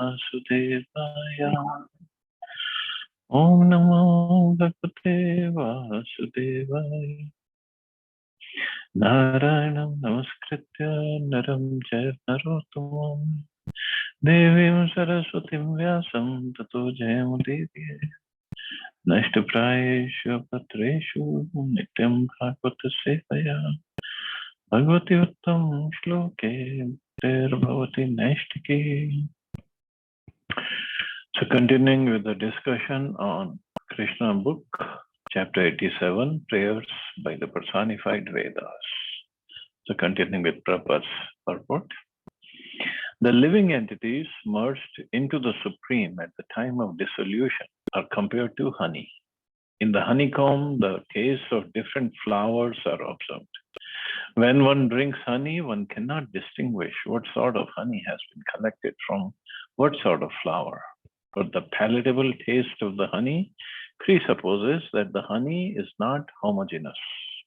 Vasudevaya. Om Namo Bhagavate Vasudevaya. Naranam Namaskritya Naram Jayat Narottamam Devim Saraswatim Vyasam Tato Jayamudevye Nashtaprayeshu Patreshu Nityam Bhagavata Sevaya Bhagavati Uttam Shloke Bhavati Naishtike. So continuing with the discussion on Krishna book, chapter 87, prayers by the personified Vedas. So continuing with Prabhupada's purport. The living entities merged into the Supreme at the time of dissolution are compared to honey. In the honeycomb, the tastes of different flowers are observed. When one drinks honey, one cannot distinguish what sort of honey has been collected from what sort of flower. But the palatable taste of the honey presupposes that the honey is not homogeneous,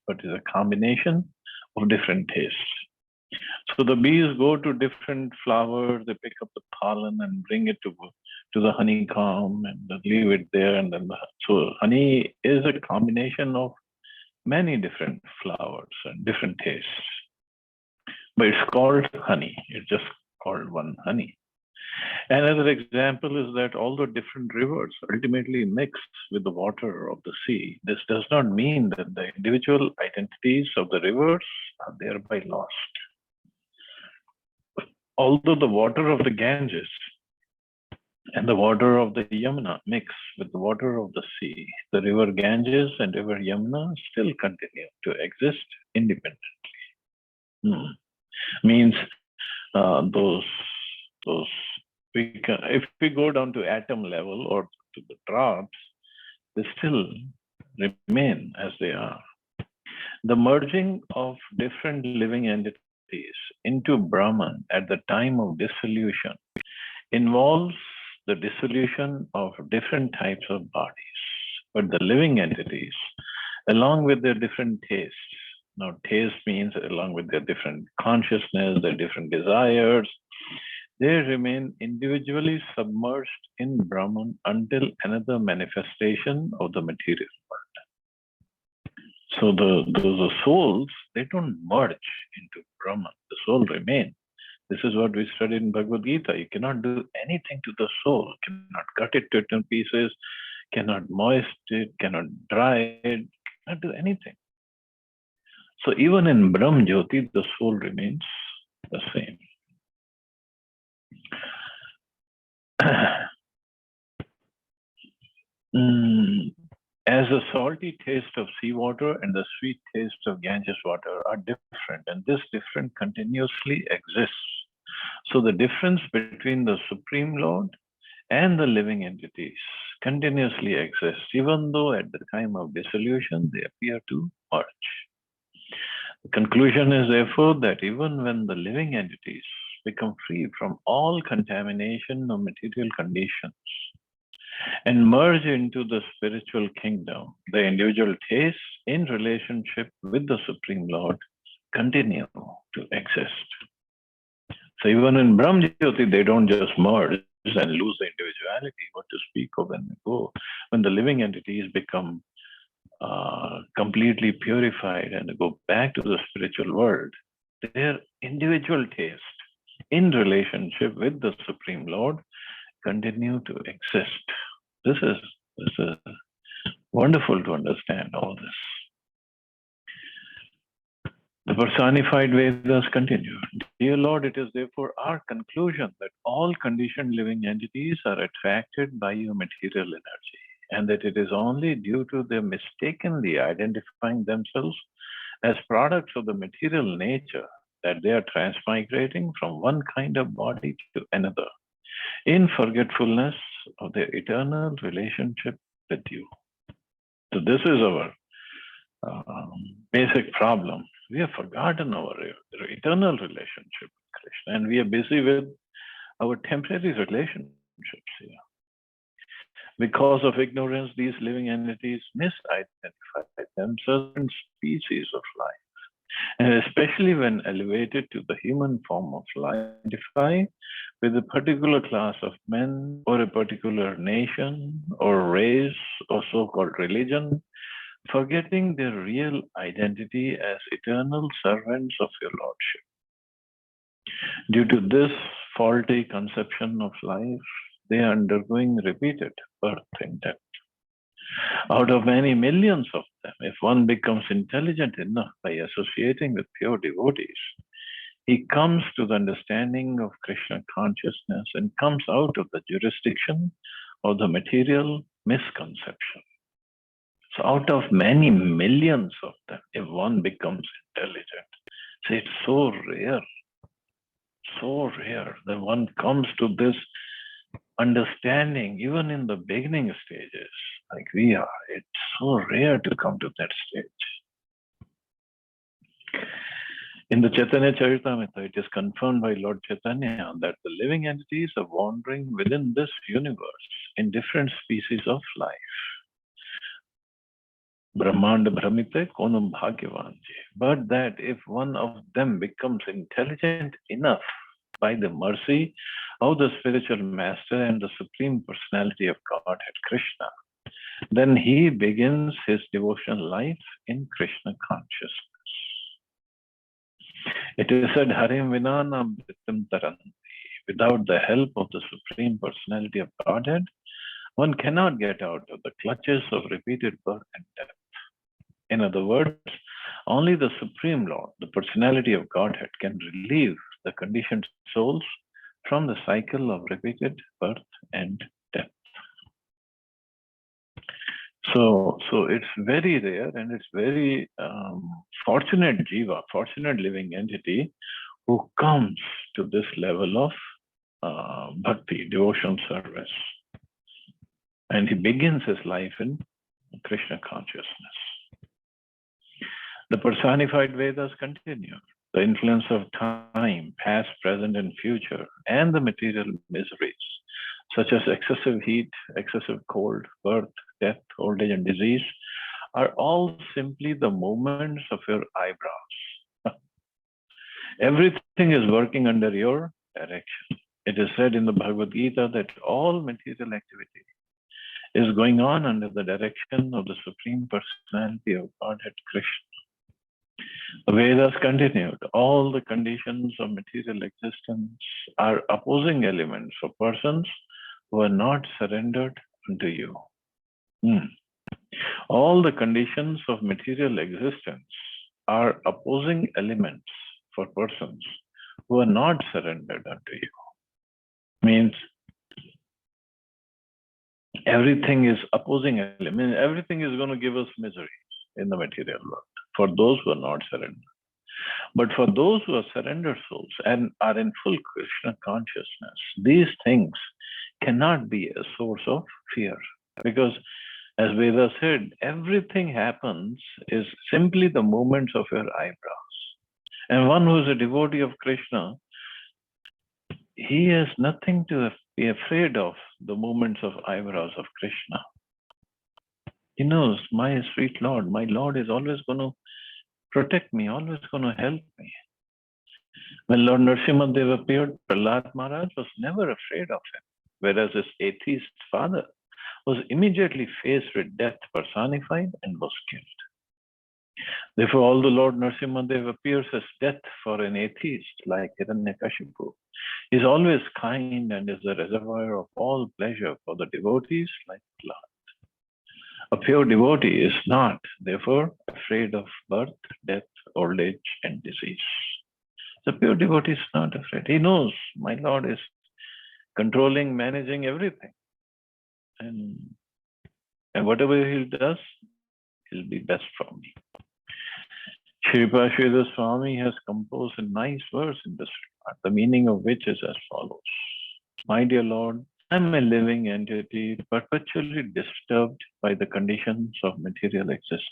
but is a combination of different tastes. So the bees go to different flowers, they pick up the pollen and bring it to the honeycomb and they leave it there. And then so honey is a combination of many different flowers and different tastes. But it's called honey. It's just called one honey. Another example is that although different rivers ultimately mix with the water of the sea, this does not mean that the individual identities of the rivers are thereby lost. Although the water of the Ganges and the water of the Yamuna mix with the water of the sea, the river Ganges and river Yamuna still continue to exist independently. Means those if we go down to atom level or to the drops, they still remain as they are. The merging of different living entities into Brahman at the time of dissolution involves the dissolution of different types of bodies, but the living entities, along with their different tastes, now taste means along with their different consciousness, their different desires, they remain individually submerged in Brahman until another manifestation of the material world. So the souls, they don't merge into Brahman. The soul remains. This is what we studied in Bhagavad Gita. You cannot do anything to the soul. You cannot cut it to 10 pieces, cannot moist it, cannot dry it, cannot do anything. So even in Brahm Jyoti, the soul remains the same. As the salty taste of seawater and the sweet taste of Ganges water are different, and this difference continuously exists. So the difference between the Supreme Lord and the living entities continuously exists, even though at the time of dissolution they appear to merge. The conclusion is therefore that even when the living entities become free from all contamination of material conditions and merge into the spiritual kingdom, the individual tastes in relationship with the Supreme Lord continue to exist. So even in Brahm Jyoti, they don't just merge and lose the individuality. What to speak of when the living entities become completely purified and go back to the spiritual world, their individual taste in relationship with the Supreme Lord continue to exist. This is wonderful to understand all this. The personified Vedas continue. Dear Lord, it is therefore our conclusion that all conditioned living entities are attracted by your material energy, and that it is only due to their mistakenly identifying themselves as products of the material nature that they are transmigrating from one kind of body to another, in forgetfulness of their eternal relationship with you. So this is our basic problem. We have forgotten our eternal relationship with Krishna, and we are busy with our temporary relationships here. Because of ignorance, these living entities misidentify themselves in species of life. And especially when elevated to the human form of life, identify with a particular class of men or a particular nation or race or so-called religion, forgetting their real identity as eternal servants of your Lordship. Due to this faulty conception of life, they are undergoing repeated birth and death. Out of many millions of them, if one becomes intelligent enough by associating with pure devotees, he comes to the understanding of Krishna consciousness and comes out of the jurisdiction of the material misconception. So, out of many millions of them, if one becomes intelligent, so it's so rare that one comes to this understanding, even in the beginning stages, like we are. It's so rare to come to that stage. In the Chaitanya Charitamrita, it is confirmed by Lord Chaitanya that the living entities are wandering within this universe in different species of life. Brahmanda Brahmite Konam Bhagyavanji. But that if one of them becomes intelligent enough by the mercy of the spiritual master and the supreme personality of Godhead Krishna, then he begins his devotional life in Krishna consciousness. It is said, Harim Vinanam Vritim Taranti. Without the help of the supreme personality of Godhead, one cannot get out of the clutches of repeated birth and death. In other words, only the Supreme Lord, the personality of Godhead, can relieve the conditioned souls from the cycle of repeated birth and death. So it's very rare and it's very fortunate jiva, fortunate living entity who comes to this level of bhakti, devotion service. And he begins his life in Krishna consciousness. The personified Vedas continue. The influence of time, past, present, and future, and the material miseries, such as excessive heat, excessive cold, birth, death, old age, and disease, are all simply the movements of your eyebrows. Everything is working under your direction. It is said in the Bhagavad Gita that all material activity is going on under the direction of the Supreme Personality of Godhead Krishna. The Vedas continued. All the conditions of material existence are opposing elements for persons who are not surrendered unto you. All the conditions of material existence are opposing elements for persons who are not surrendered unto you. Means everything is opposing element. Everything is going to give us misery in the material world for those who are not surrendered. But for those who are surrendered souls and are in full Krishna consciousness, these things cannot be a source of fear. Because as Veda said, everything happens is simply the movements of your eyebrows. And one who is a devotee of Krishna, he has nothing to be afraid of the movements of eyebrows of Krishna. He knows, my sweet Lord, my Lord is always going to protect me, always going to help me. When Lord Nrsimhadev appeared, Prahlad Maharaj was never afraid of him, whereas his atheist father was immediately faced with death personified and was killed. Therefore, although Lord Nrsimhadev appears as death for an atheist like Hiranyakashipu, he is always kind and is the reservoir of all pleasure for the devotees like Prahlad. A pure devotee is not, therefore, afraid of birth, death, old age, and disease. The pure devotee is not afraid. He knows my Lord is controlling, managing everything. And whatever he does, he'll be best for me. Shripa Sridhar Swami has composed a nice verse in this regard, the meaning of which is as follows. My dear Lord, I'm a living entity perpetually disturbed by the conditions of material existence.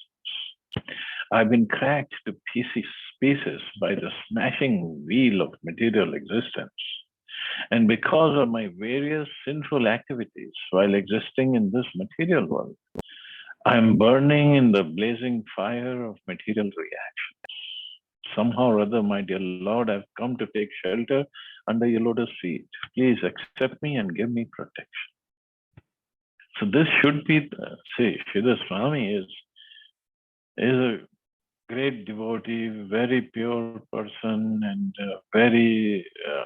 I've been cracked to pieces by the smashing wheel of material existence. And because of my various sinful activities while existing in this material world, I'm burning in the blazing fire of material reactions. Somehow or other, my dear Lord, I've come to take shelter under your lotus feet. Please accept me and give me protection. So this should be, see, Sridhar Swami is a great devotee, very pure person, and very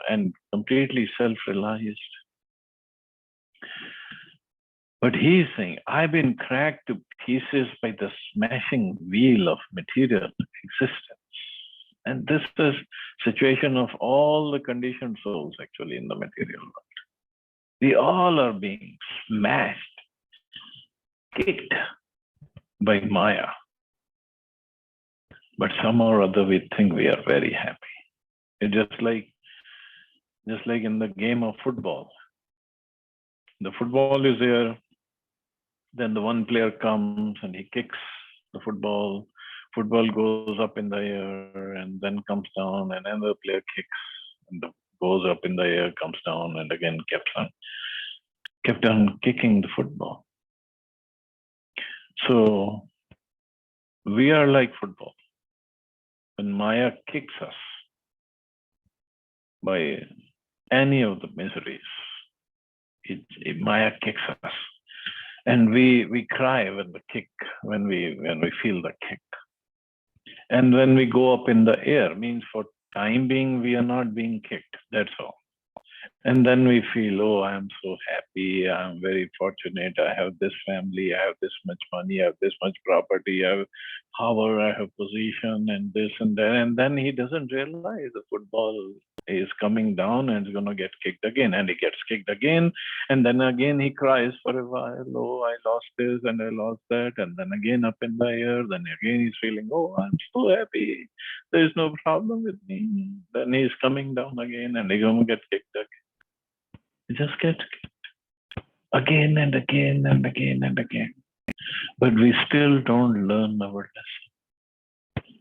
and completely self-realized. But he's saying, I've been cracked to pieces by the smashing wheel of material existence. And this is situation of all the conditioned souls actually in the material world. We all are being smashed, kicked by Maya. But somehow or other we think we are very happy. It's just like in the game of football. The football is there, then the one player comes and he kicks the football. Football goes up in the air and then comes down, and another player kicks and goes up in the air, comes down, and again kept on kicking the football. So we are like football. When Maya kicks us by any of the miseries, Maya kicks us, and we cry when we feel the kick. And when we go up in the air, means for time being we are not being kicked. That's all. And then we feel, oh, I'm so happy. I'm very fortunate. I have this family. I have this much money. I have this much property. I have power. I have position and this and that. And then he doesn't realize the football is coming down and is going to get kicked again. And he gets kicked again. And then again he cries for a while. Oh, I lost this and I lost that. And then again up in the air. Then again he's feeling, oh, I'm so happy. There's no problem with me. Then he's coming down again and he's going to get kicked again. Just get again and again and again and again. But we still don't learn our lesson.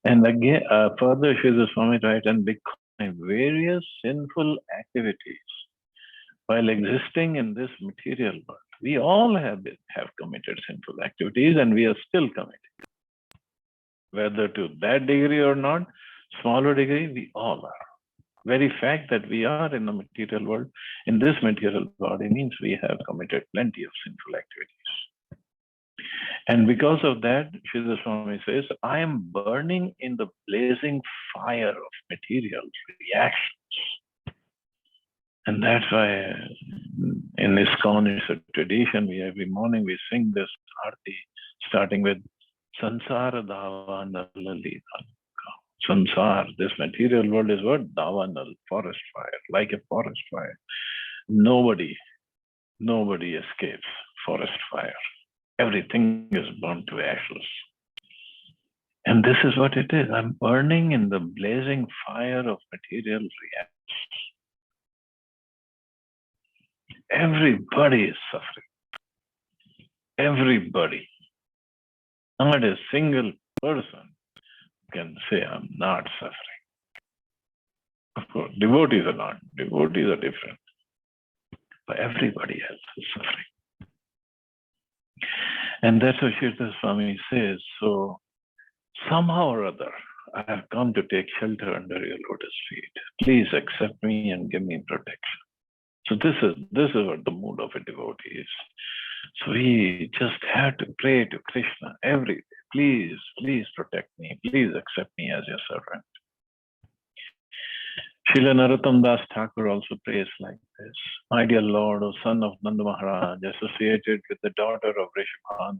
And again, further, Sridhar Swami writes, and because various sinful activities while existing in this material world, we all have committed sinful activities and we are still committing. Whether to that degree or not, smaller degree, we all are. Very fact that we are in the material world, in this material body, means we have committed plenty of sinful activities. And because of that, Sridhar Swami says, I am burning in the blazing fire of material reactions. And that's why in ISKCON, it's a tradition, every morning we sing this arti, starting with Sansara Dava Nalalita. Sansar, this material world is what? Davanal, forest fire, like a forest fire. Nobody escapes forest fire. Everything is burned to ashes. And this is what it is. I'm burning in the blazing fire of material reactions. Everybody is suffering. Everybody. Not a single person can say, I'm not suffering. Of course, devotees are not. Devotees are different. But everybody else is suffering. And that's what Sridhar Swami says. So somehow or other, I have come to take shelter under your lotus feet. Please accept me and give me protection. So this is what the mood of a devotee is. So we just have to pray to Krishna every day. Please, please protect me. Please accept me as your servant. Srila Narottam Das Thakur also prays like this. My dear Lord, O son of Nanda Maharaj, associated with the daughter of Rishabhan,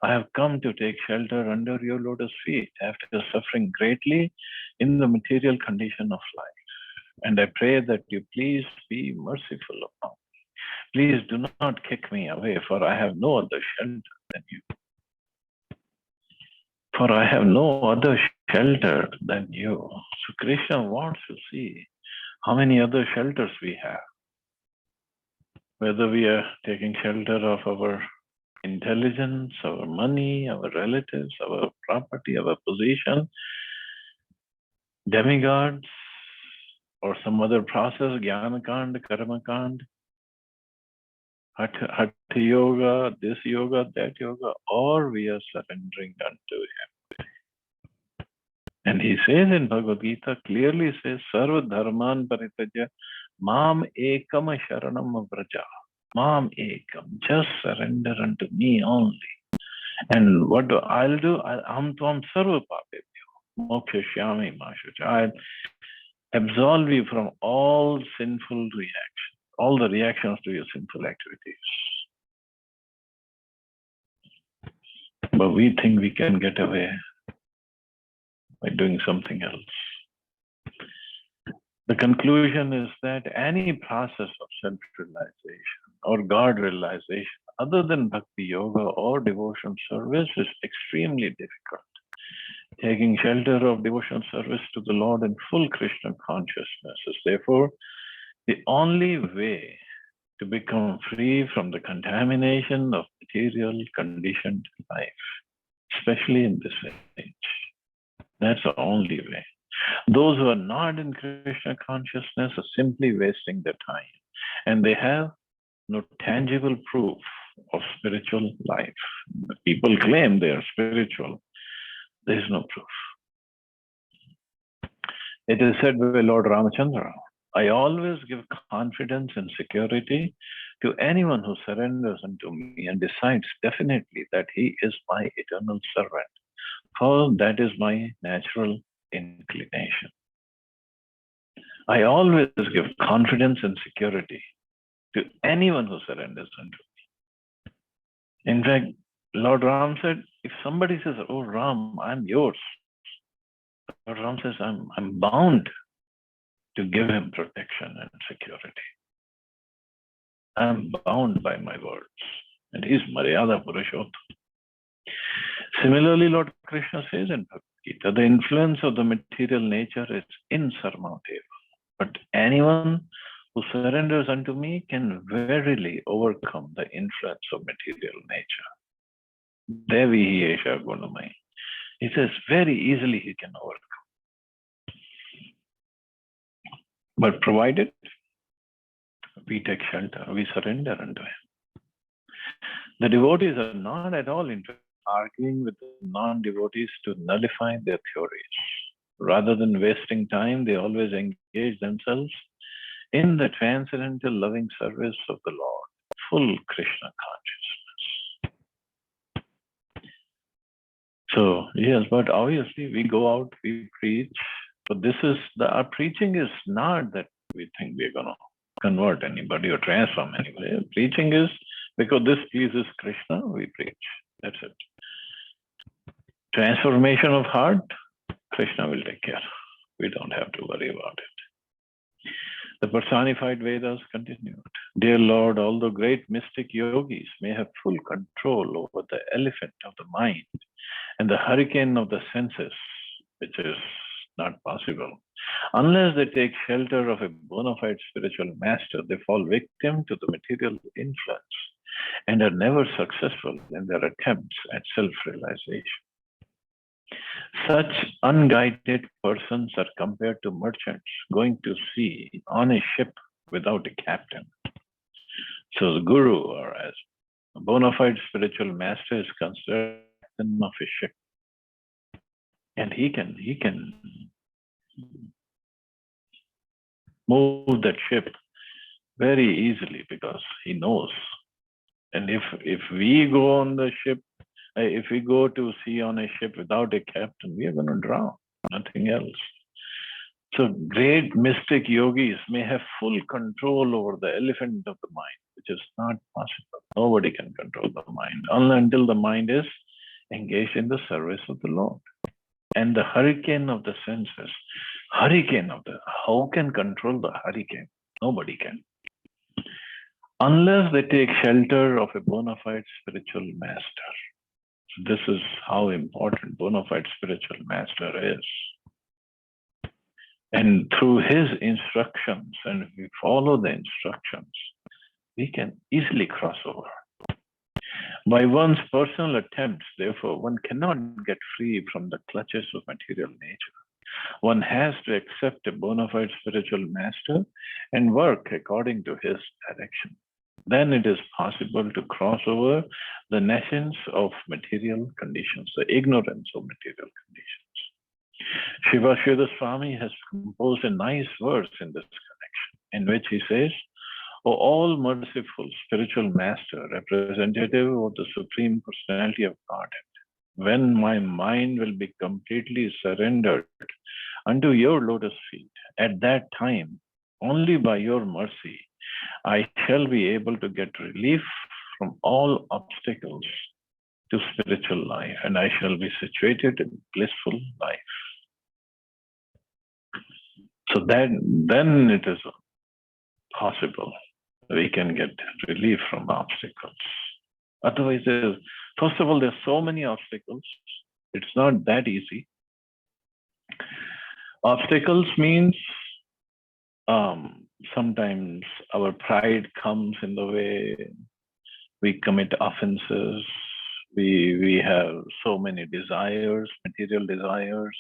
I have come to take shelter under your lotus feet after suffering greatly in the material condition of life. And I pray that you please be merciful upon me. Please do not kick me away, for I have no other shelter than you. For I have no other shelter than you. So Krishna wants to see how many other shelters we have. Whether we are taking shelter of our intelligence, our money, our relatives, our property, our position, demigods, or some other process, Jnana Kand, Karma Kand, Hatha Yoga, this yoga, that yoga, or we are surrendering unto Him. And he says in Bhagavad Gita, clearly says, Sarva Dharman Paritajya Mam Ekam Sharanam Vraja. Mam Ekam, just surrender unto me only. And what I'll do? Aham Tvam Sarva Papebhyo Mokshishyami Mashucha. I'll absolve you from all sinful reactions, all the reactions to your sinful activities. But we think we can get away by doing something else. The conclusion is that any process of self-realization or God realization other than bhakti yoga or devotion service is extremely difficult. Taking shelter of devotional service to the Lord in full Krishna consciousness is therefore the only way to become free from the contamination of material conditioned life, especially in this age. That's the only way. Those who are not in Krishna consciousness are simply wasting their time, and they have no tangible proof of spiritual life. People claim they are spiritual. There is no proof. It is said by Lord Ramachandra, I always give confidence and security to anyone who surrenders unto me and decides definitely that he is my eternal servant, for that is my natural inclination. I always give confidence and security to anyone who surrenders unto me. In fact, Lord Ram said, if somebody says, oh Ram, I'm yours, Lord Ram says, I'm bound to give him protection and security. I'm bound by my words. And he's Maryada Purushottam. Similarly, Lord Krishna says in Bhagavad Gita, the influence of the material nature is insurmountable. But anyone who surrenders unto me can verily overcome the influence of material nature. Devi Esha Gunamai. He says very easily he can overcome. But provided we take shelter, we surrender unto him. The devotees are not at all interested in arguing with the non-devotees to nullify their theories. Rather than wasting time, they always engage themselves in the transcendental loving service of the Lord, full Krishna consciousness. So, yes, but obviously we go out, we preach, but our preaching is not that we think we're going to convert anybody or transform anybody. Preaching is because this pleases Krishna, we preach. That's it. Transformation of heart, Krishna will take care. We don't have to worry about it. The personified Vedas continued. Dear Lord, although great mystic yogis may have full control over the elephant of the mind and the hurricane of the senses, which is not possible, unless they take shelter of a bona fide spiritual master, they fall victim to the material influence and are never successful in their attempts at self-realization. Such unguided persons are compared to merchants going to sea on a ship without a captain. So the guru, or as a bona fide spiritual master, is considered captain of a ship. And he can move that ship very easily because he knows. And if we go on the ship, if we go to sea on a ship without a captain, we are going to drown, nothing else. So great mystic yogis may have full control over the elephant of the mind, which is not possible. Nobody can control the mind until the mind is engaged in the service of the Lord. And the hurricane of the senses, how can control the hurricane? Nobody can. Unless they take shelter of a bona fide spiritual master. So this is how important bona fide spiritual master is. And through his instructions, and if we follow the instructions, we can easily cross over. By one's personal attempts, therefore, one cannot get free from the clutches of material nature. One has to accept a bona fide spiritual master and work according to his direction. Then it is possible to cross over the nescience of material conditions, the ignorance of material conditions. Shivashyuda Swami has composed a nice verse in this connection, in which he says, O all merciful spiritual master, representative of the Supreme Personality of Godhead, when my mind will be completely surrendered unto your lotus feet, at that time, only by your mercy, I shall be able to get relief from all obstacles to spiritual life, and I shall be situated in blissful life. So then it is possible we can get relief from obstacles. Otherwise, first of all, there's so many obstacles. It's not that easy. Obstacles means sometimes our pride comes in the way. We commit offenses. We have so many desires, material desires.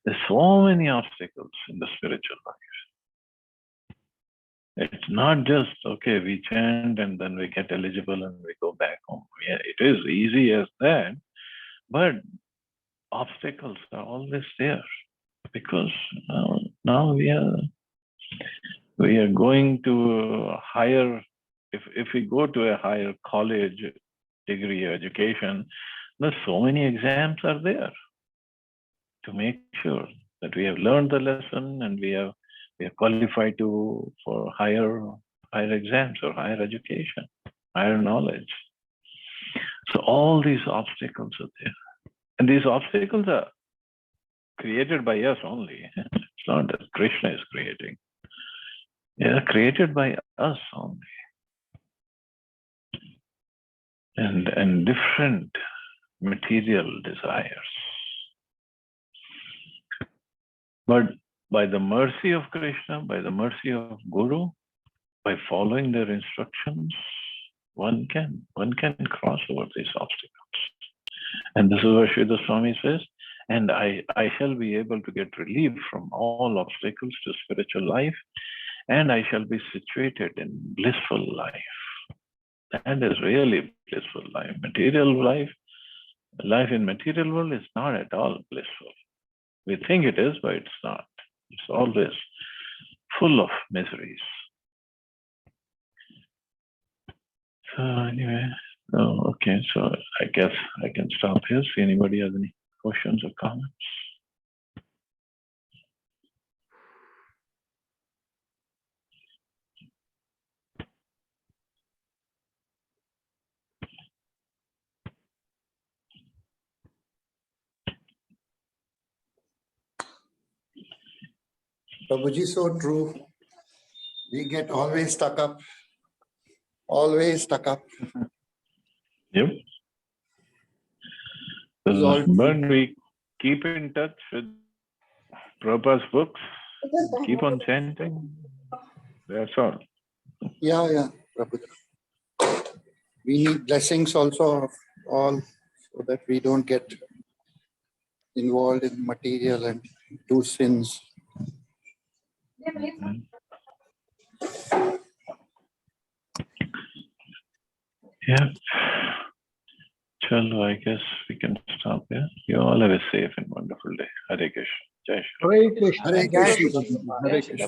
There's so many obstacles in the spiritual life. It's not just, okay, we chant and then we get eligible and we go back home. Yeah, it is easy as that, but obstacles are always there because now we are going to a higher, if we go to a higher college degree education, there's so many exams are there to make sure that we have learned the lesson and we are qualified for higher exams or higher education, higher knowledge. So all these obstacles are there. And these obstacles are created by us only. It's not that Krishna is creating. They are created by us only. And different material desires. But by the mercy of Krishna, by the mercy of Guru, by following their instructions, one can cross over these obstacles. And this is what Sridhar Swami says, and I shall be able to get relief from all obstacles to spiritual life, and I shall be situated in blissful life. That is really blissful life. Material life in material world is not at all blissful. We think it is, but it's not. It's always full of miseries. So anyway, okay, so I guess I can stop here. See anybody has any questions or comments? Prabhuji, so true. We get always stuck up. Always stuck up. Yep. But we keep in touch with Prabhupada's books. Keep on chanting. That's all. Yeah, Prabhuji. We need blessings also of all so that we don't get involved in material and do sins. Yeah. Chalo, I guess we can stop here. You all have a safe and wonderful day. Hare Krishna. Jai Shri. Hare Krishna. Hare Krishna. Hare Krishna.